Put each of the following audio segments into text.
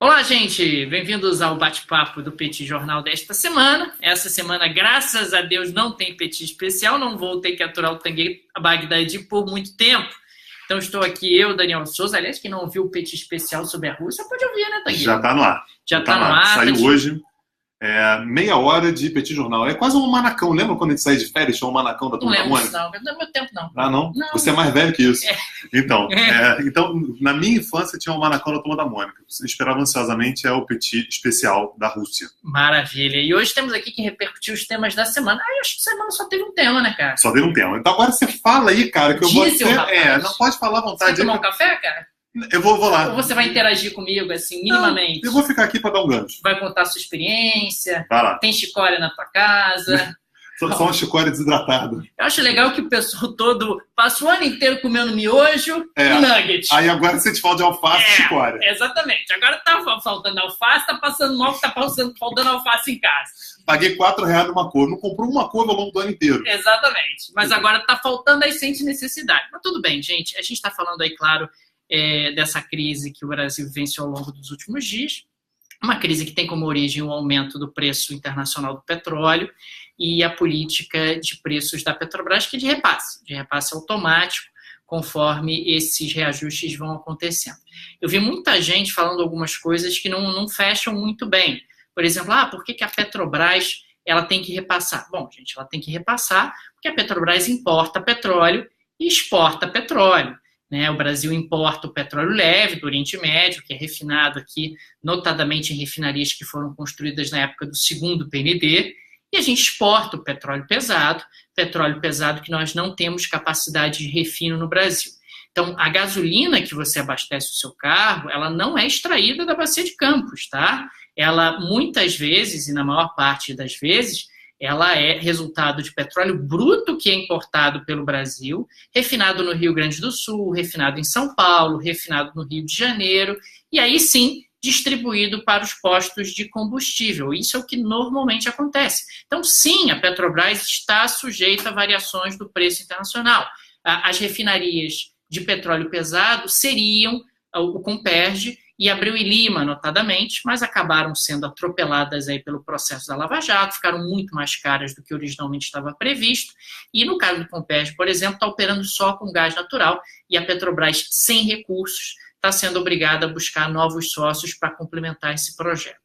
Olá, gente! Bem-vindos ao bate-papo do Petit Jornal desta semana. Essa semana, graças a Deus, não tem Petit especial, não vou ter que aturar o Tanguy Bagdadi por muito tempo. Então, estou aqui eu, Daniel Souza. Aliás, quem não ouviu o Petit especial sobre a Rússia, pode ouvir, né, Tanguy? Já está no ar. Já está no ar. Saiu hoje, meia hora de Petit Jornal. É quase um manacão. Lembra quando a gente saía de férias, tinha um manacão da Turma da Mônica? Não, não é meu tempo, não. Ah, não? Não. Você é mais velho que isso. Então, na minha infância tinha um manacão da Turma da Mônica. Eu esperava ansiosamente o Petit especial da Rússia. Maravilha. E hoje temos aqui que repercutir os temas da semana. Acho que semana só teve um tema, né, cara? Só teve um tema. Então agora você fala aí, cara, que eu vou... Não pode falar à vontade. Você tomar um café, cara? Eu vou lá. Ou você vai interagir comigo, assim, minimamente? Não, eu vou ficar aqui para dar um gancho. Vai contar a sua experiência? Vai lá. Tem chicória na tua casa? Só uma chicória desidratada. Eu acho legal que o pessoal todo passa o ano inteiro comendo miojo e nugget. Aí agora você te fala de alface e chicória. Exatamente. Agora tá faltando alface, tá passando mal que tá faltando alface em casa. Paguei R$4 numa couve. Não comprou uma couve ao longo do ano inteiro. Exatamente. Mas agora tá faltando, aí sente necessidade. Mas tudo bem, gente. A gente tá falando aí, claro, dessa crise que o Brasil vivenciou ao longo dos últimos dias. Uma crise que tem como origem o aumento do preço internacional do petróleo e a política de preços da Petrobras, que é de repasse automático, conforme esses reajustes vão acontecendo. Eu vi muita gente falando algumas coisas que não fecham muito bem. Por exemplo, por que a Petrobras ela tem que repassar? Bom, gente, ela tem que repassar porque a Petrobras importa petróleo e exporta petróleo. O Brasil importa o petróleo leve do Oriente Médio, que é refinado aqui, notadamente em refinarias que foram construídas na época do segundo PND, e a gente exporta o petróleo pesado que nós não temos capacidade de refino no Brasil. Então, a gasolina que você abastece o seu carro, ela não é extraída da Bacia de Campos, tá? Ela, muitas vezes, e na maior parte das vezes, ela é resultado de petróleo bruto que é importado pelo Brasil, refinado no Rio Grande do Sul, refinado em São Paulo, refinado no Rio de Janeiro, e aí sim distribuído para os postos de combustível. Isso é o que normalmente acontece. Então, sim, a Petrobras está sujeita a variações do preço internacional. As refinarias de petróleo pesado seriam o Comperj e Abreu e Lima, notadamente, mas acabaram sendo atropeladas aí pelo processo da Lava Jato, ficaram muito mais caras do que originalmente estava previsto, e no caso do Comperj, por exemplo, está operando só com gás natural, e a Petrobras, sem recursos, está sendo obrigada a buscar novos sócios para complementar esse projeto.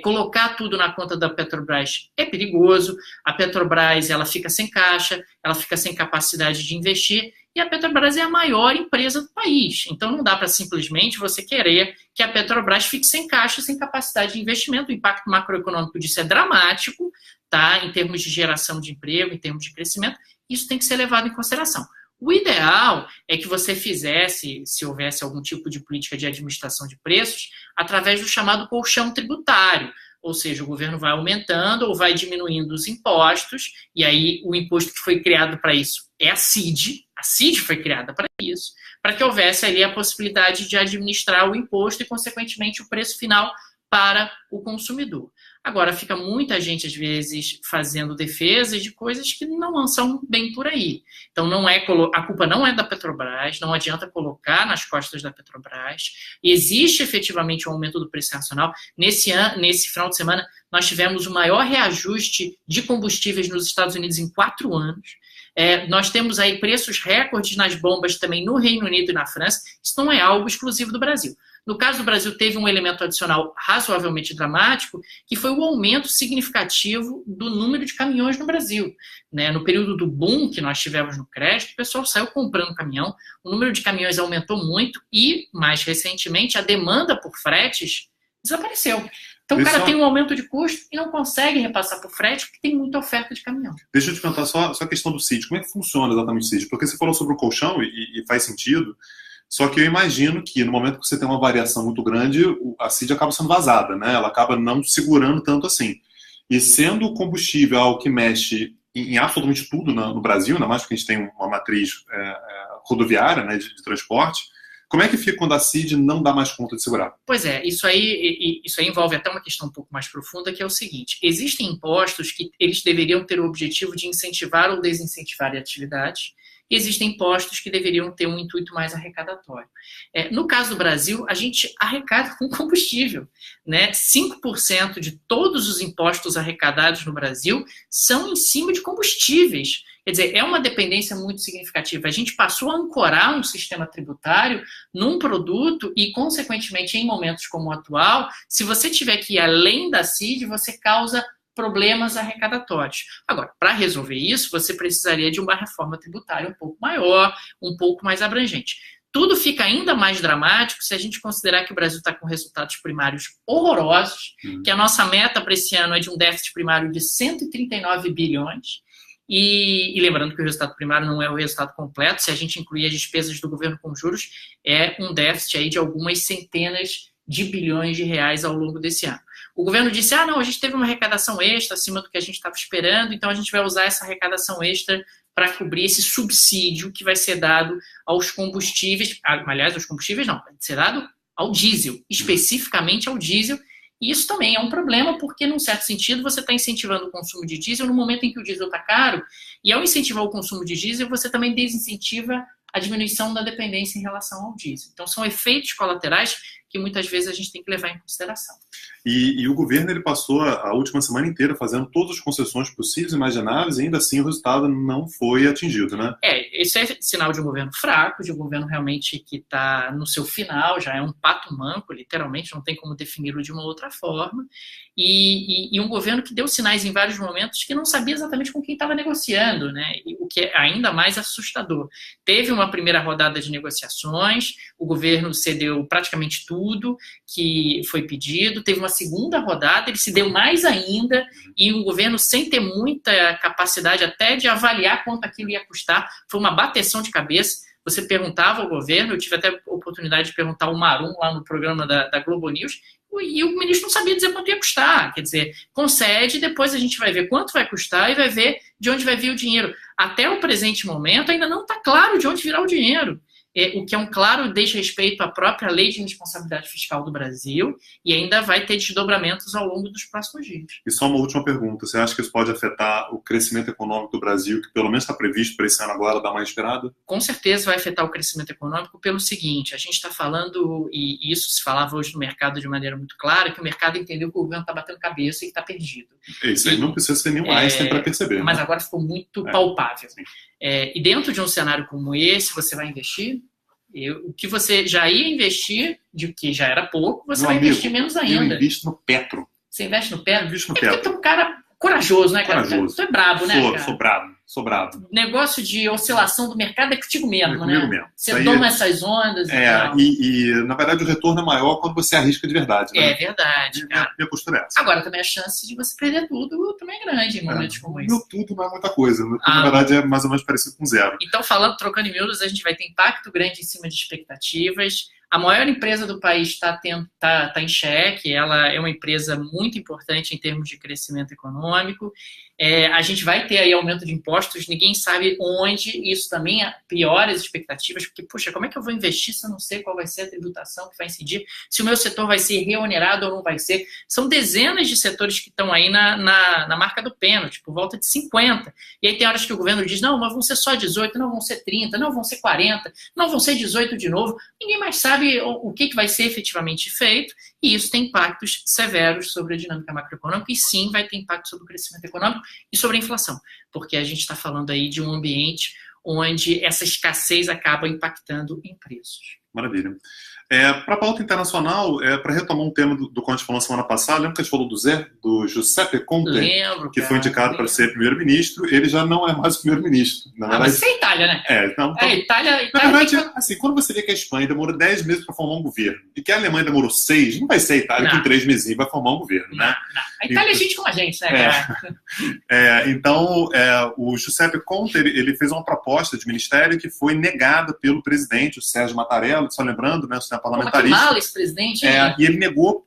Colocar tudo na conta da Petrobras é perigoso, a Petrobras ela fica sem caixa, ela fica sem capacidade de investir, e a Petrobras é a maior empresa do país. Então, não dá para simplesmente você querer que a Petrobras fique sem caixa, sem capacidade de investimento. O impacto macroeconômico disso é dramático, tá? Em termos de geração de emprego, em termos de crescimento. Isso tem que ser levado em consideração. O ideal é que você fizesse, se houvesse algum tipo de política de administração de preços, através do chamado colchão tributário. Ou seja, o governo vai aumentando ou vai diminuindo os impostos, e aí o imposto que foi criado para isso é a CID. A CID foi criada para isso, para que houvesse ali a possibilidade de administrar o imposto e, consequentemente, o preço final para o consumidor. Agora, fica muita gente, às vezes, fazendo defesas de coisas que não são bem por aí. Então, a culpa não é da Petrobras, não adianta colocar nas costas da Petrobras. Existe, efetivamente, um aumento do preço nacional. Nesse final de semana, nós tivemos o maior reajuste de combustíveis nos Estados Unidos em 4 anos. Nós temos aí preços recordes nas bombas também no Reino Unido e na França. Isso não é algo exclusivo do Brasil. No caso do Brasil, teve um elemento adicional razoavelmente dramático, que foi o aumento significativo do número de caminhões no Brasil. No período do boom que nós tivemos no crédito, o pessoal saiu comprando caminhão, o número de caminhões aumentou muito e, mais recentemente, a demanda por fretes desapareceu. Então, o cara tem um aumento de custo e não consegue repassar por frete porque tem muita oferta de caminhão. Deixa eu te perguntar só a questão do CID. Como é que funciona exatamente o CID? Porque você falou sobre o colchão e faz sentido, só que eu imagino que no momento que você tem uma variação muito grande, a CID acaba sendo vazada, né? Ela acaba não segurando tanto assim. E sendo o combustível algo que mexe em absolutamente tudo no Brasil, ainda mais porque a gente tem uma matriz rodoviária, né, de transporte, como é que fica quando a CID não dá mais conta de segurar? Pois é, isso aí envolve até uma questão um pouco mais profunda, que é o seguinte: existem impostos que eles deveriam ter o objetivo de incentivar ou desincentivar a atividade, e existem impostos que deveriam ter um intuito mais arrecadatório. No caso do Brasil, a gente arrecada com combustível, né? 5% de todos os impostos arrecadados no Brasil são em cima de combustíveis. Quer dizer, é uma dependência muito significativa. A gente passou a ancorar um sistema tributário num produto e, consequentemente, em momentos como o atual, se você tiver que ir além da CID, você causa problemas arrecadatórios. Agora, para resolver isso, você precisaria de uma reforma tributária um pouco maior, um pouco mais abrangente. Tudo fica ainda mais dramático se a gente considerar que o Brasil está com resultados primários horrorosos, que a nossa meta para esse ano é de um déficit primário de 139 bilhões, e lembrando que o resultado primário não é o resultado completo, se a gente incluir as despesas do governo com juros, é um déficit aí de algumas centenas de bilhões de reais ao longo desse ano. O governo disse, não, a gente teve uma arrecadação extra acima do que a gente estava esperando, então a gente vai usar essa arrecadação extra para cobrir esse subsídio que vai ser dado aos combustíveis, aliás, aos combustíveis não, vai ser dado ao diesel, especificamente ao diesel, e isso também é um problema, porque, num certo sentido, você está incentivando o consumo de diesel no momento em que o diesel está caro, e ao incentivar o consumo de diesel, você também desincentiva a diminuição da dependência em relação ao diesel. Então, são efeitos colaterais que muitas vezes a gente tem que levar em consideração. E o governo ele passou a última semana inteira fazendo todas as concessões possíveis e imagináveis e ainda assim o resultado não foi atingido, né? Isso é sinal de um governo fraco, de um governo realmente que está no seu final, já é um pato manco, literalmente, não tem como defini-lo de uma outra forma, e um governo que deu sinais em vários momentos que não sabia exatamente com quem estava negociando, né? E o que é ainda mais assustador. Teve uma primeira rodada de negociações, o governo cedeu praticamente tudo que foi pedido, teve uma segunda rodada, ele se deu mais ainda, e o governo, sem ter muita capacidade até de avaliar quanto aquilo ia custar, foi uma bateção de cabeça. Você perguntava ao governo, eu tive até a oportunidade de perguntar ao Marum lá no programa da Globo News, e o ministro não sabia dizer quanto ia custar. Quer dizer, concede, depois a gente vai ver quanto vai custar e vai ver de onde vai vir o dinheiro. Até o presente momento ainda não está claro de onde virá o dinheiro. O que é um claro desrespeito à própria lei de responsabilidade fiscal do Brasil, e ainda vai ter desdobramentos ao longo dos próximos dias. E só uma última pergunta, você acha que isso pode afetar o crescimento econômico do Brasil, que pelo menos está previsto para esse ano agora dar uma inspirada? Com certeza vai afetar o crescimento econômico pelo seguinte, a gente está falando, e isso se falava hoje no mercado de maneira muito clara, que o mercado entendeu que o governo está batendo cabeça e que está perdido. Isso aí não precisa ser nenhum Einstein para perceber. Mas agora ficou muito palpável. E dentro de um cenário como esse, você vai investir? O que você já ia investir, de que já era pouco, você vai investir menos ainda. Eu invisto no Petro. Você investe no Petro? Eu invisto no Petro. Porque tu é um cara corajoso, né, cara? Corajoso. Tu é brabo, né, cara? Sou brabo. Negócio de oscilação do mercado é contigo mesmo, né? Comigo mesmo. Você toma essas ondas e tal. E, na verdade, o retorno é maior quando você arrisca de verdade, né? É verdade, cara. Minha postura é essa. Agora, também a chance de você perder tudo também é grande em momentos como esse. Meu tudo não é muita coisa. Na verdade, é mais ou menos parecido com zero. Então, trocando em miúdos, a gente vai ter impacto grande em cima de expectativas. A maior empresa do país está em xeque, ela é uma empresa muito importante em termos de crescimento econômico. A gente vai ter aí aumento de impostos, ninguém sabe onde, isso também piora as expectativas, porque, puxa, como é que eu vou investir se eu não sei qual vai ser a tributação que vai incidir, se o meu setor vai ser reonerado ou não vai ser. São dezenas de setores que estão aí na marca do pênalti, por volta de 50. E aí tem horas que o governo diz, não, mas vão ser só 18, não vão ser 30, não vão ser 40, não vão ser 18 de novo. Ninguém mais sabe o que vai ser efetivamente feito, e isso tem impactos severos sobre a dinâmica macroeconômica, e sim vai ter impacto sobre o crescimento econômico e sobre a inflação, porque a gente está falando aí de um ambiente onde essa escassez acaba impactando em preços. Maravilha. Para a pauta internacional, para retomar um tema do que a gente falou semana passada, lembra que a gente falou do Giuseppe Conte? Lembro, que foi indicado para ser primeiro-ministro. Ele já não é mais primeiro-ministro. Mas isso é Itália, né? Itália na verdade, assim, quando você vê que a Espanha demorou 10 meses para formar um governo e que a Alemanha demorou 6, não vai ser a Itália que em 3 meses vai formar um governo, né? Não. A Itália é gente como a gente, né, cara? Então, o Giuseppe Conte, ele fez uma proposta de ministério que foi negada pelo presidente, o Sérgio Mattarella, só lembrando, né, o parlamentarista. Como esse presidente? E ele negou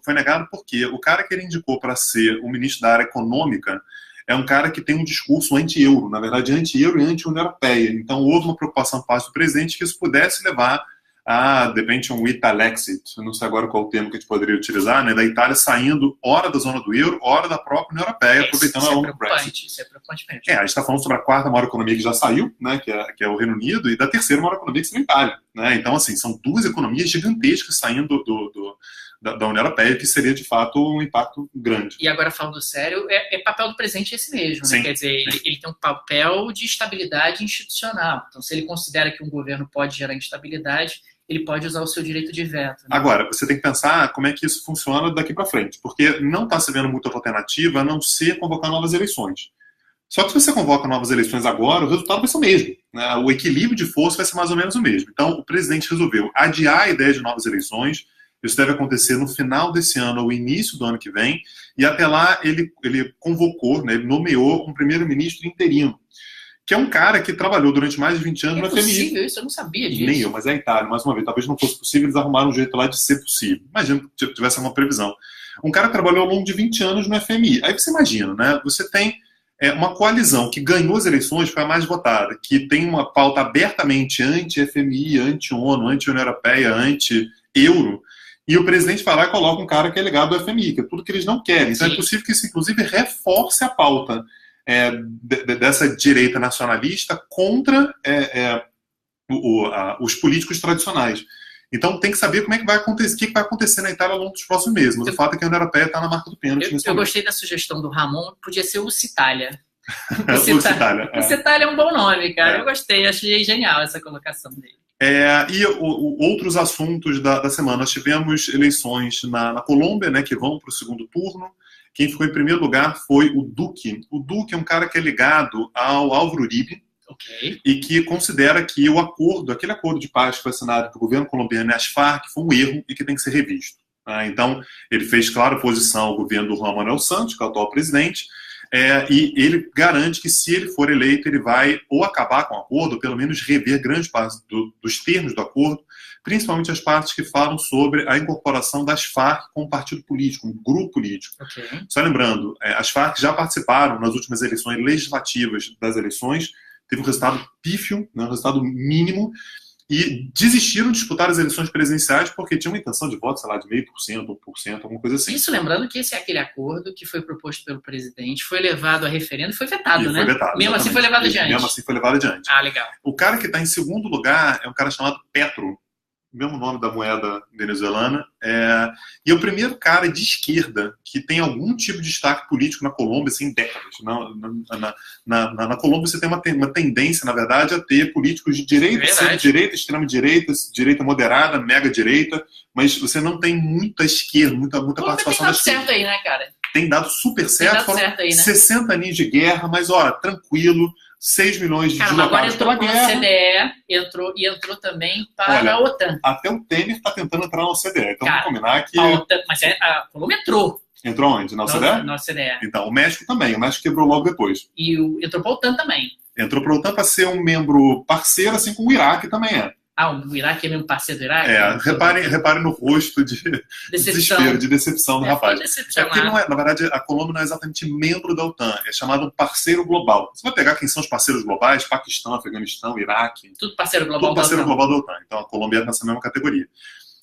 foi negado porque o cara que ele indicou para ser o ministro da área econômica é um cara que tem um discurso anti-euro, na verdade anti-euro e anti-União Europeia. Então houve uma preocupação por parte do presidente que isso pudesse levar depende um Italexit, eu não sei agora qual o termo que a gente poderia utilizar, né, da Itália saindo hora da zona do euro, hora da própria União Europeia, aproveitando a longo Brexit. Isso é preocupante mesmo. A gente está falando sobre a quarta maior economia que já saiu, né, que é o Reino Unido, e da terceira maior economia que seria a Itália. Né? Então, assim, são duas economias gigantescas saindo da União Europeia, que seria, de fato, um impacto grande. E agora, falando sério, papel do presidente esse mesmo. Né? Quer dizer, ele tem um papel de estabilidade institucional. Então, se ele considera que um governo pode gerar instabilidade, ele pode usar o seu direito de veto. Né? Agora, você tem que pensar como é que isso funciona daqui para frente, porque não está se vendo muita alternativa a não ser convocar novas eleições. Só que se você convoca novas eleições agora, o resultado vai ser o mesmo. Né? O equilíbrio de força vai ser mais ou menos o mesmo. Então, o presidente resolveu adiar a ideia de novas eleições. Isso deve acontecer no final desse ano ou início do ano que vem. E até lá ele convocou, né, ele nomeou um primeiro-ministro interino, que é um cara que trabalhou durante mais de 20 anos no FMI. É possível isso? Eu não sabia disso. Nem eu, mas é a Itália, mais uma vez. Talvez não fosse possível, eles arrumaram um jeito lá de ser possível. Imagina que tivesse uma previsão. Um cara que trabalhou ao longo de 20 anos no FMI. Aí você imagina, né? Você tem uma coalizão que ganhou as eleições, foi a mais votada, que tem uma pauta abertamente anti-FMI, anti-ONU, anti-União Europeia, anti-Euro, e o presidente vai lá e coloca um cara que é ligado ao FMI, que é tudo que eles não querem. Então é possível que isso, inclusive, reforce a pauta dessa direita nacionalista contra os políticos tradicionais. Então tem que saber como é que vai acontecer, o que vai acontecer na Itália ao longo dos próximos meses. Mas o fato é que a União Europeia está na marca do pênalti. Eu gostei da sugestão do Ramon, podia ser o Citália. O Citália. O Citália é um bom nome, cara. Eu gostei, achei genial essa colocação dele. E outros assuntos da semana. Nós tivemos eleições na Colômbia, né, que vão para o segundo turno. Quem ficou em primeiro lugar foi o Duque. O Duque é um cara que é ligado ao Álvaro Uribe, e que considera que aquele acordo de paz que foi assinado pelo governo colombiano e as Farc foi um erro e que tem que ser revisto. Então, ele fez clara oposição ao governo do Juan Manuel Santos, que é o atual presidente, e ele garante que, se ele for eleito, ele vai ou acabar com o acordo, ou pelo menos rever grande parte dos termos do acordo, principalmente as partes que falam sobre a incorporação das Farc como partido político, um grupo político. Só lembrando, as Farc já participaram nas últimas eleições legislativas das eleições, teve um resultado pífio, né, um resultado mínimo, e desistiram de disputar as eleições presidenciais porque tinham uma intenção de voto, sei lá, de 0,5%, 1%, alguma coisa assim. Isso lembrando que esse é aquele acordo que foi proposto pelo presidente, foi levado a referendo e foi vetado, né? Foi vetado, mesmo assim foi levado adiante. Mesmo assim foi levado adiante. Legal. O cara que está em segundo lugar é um cara chamado Petro, o mesmo nome da moeda venezuelana, e é o primeiro cara de esquerda que tem algum tipo de destaque político na Colômbia, assim, em décadas. Na Colômbia você tem uma tendência, na verdade, a ter políticos de direita, centro-direita, extrema-direita, direita moderada, mega-direita, mas você não tem muita esquerda, muita participação da esquerda. Tem dado certo aí, né, cara? Tem dado super certo. Tem dado certo aí, né? 60 anos de guerra, mas, ó, tranquilo. 6 milhões de deslocados pela guerra. Entrou também para a OTAN. Até o Temer está tentando entrar na OCDE. Então, vamos combinar que... Mas a Colômbia entrou. Entrou onde? Na OCDE? Na OCDE. Então, o México também. O México quebrou logo depois. E entrou para a OTAN também. Entrou para a OTAN para ser um membro parceiro, assim como o Iraque também é. O Iraque é mesmo parceiro do Iraque? Reparem no rosto de desespero, de decepção do rapaz. Porque não é, na verdade, a Colômbia não é exatamente membro da OTAN, é chamado um parceiro global. Você vai pegar quem são os parceiros globais, Paquistão, Afeganistão, Iraque. Tudo parceiro global da OTAN. Então a Colômbia é nessa mesma categoria.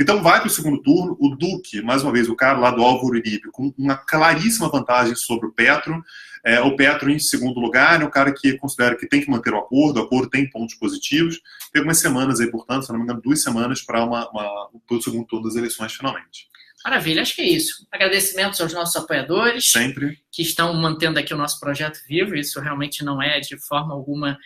Então vai para o segundo turno, o Duque, mais uma vez, o cara lá do Álvaro Uribe, com uma claríssima vantagem sobre o Petro. O Petro, em segundo lugar, é o cara que considera que tem que manter o acordo tem pontos positivos. Tem algumas semanas aí, portanto, se não me engano, 2 semanas para o segundo turno das eleições, finalmente. Maravilha, acho que é isso. Agradecimentos aos nossos apoiadores. Sempre. Que estão mantendo aqui o nosso projeto vivo. Isso realmente não é de forma alguma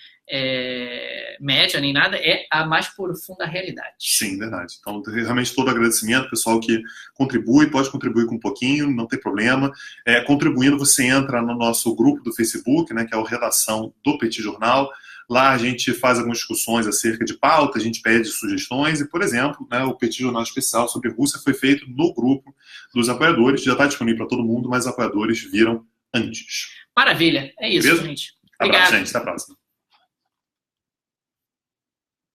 média nem nada, é a mais profunda realidade. Sim, verdade. Então, realmente todo agradecimento, pessoal que contribui, pode contribuir com um pouquinho, não tem problema. Contribuindo, você entra no nosso grupo do Facebook, né, que é o Redação do Petit Jornal. Lá a gente faz algumas discussões acerca de pauta, a gente pede sugestões e, por exemplo, né, o Petit Jornal Especial sobre Rússia foi feito no grupo dos apoiadores. Já está disponível para todo mundo, mas os apoiadores viram antes. Maravilha. É isso, beleza? gente. Obrigado. Abraço, gente. Até a próxima.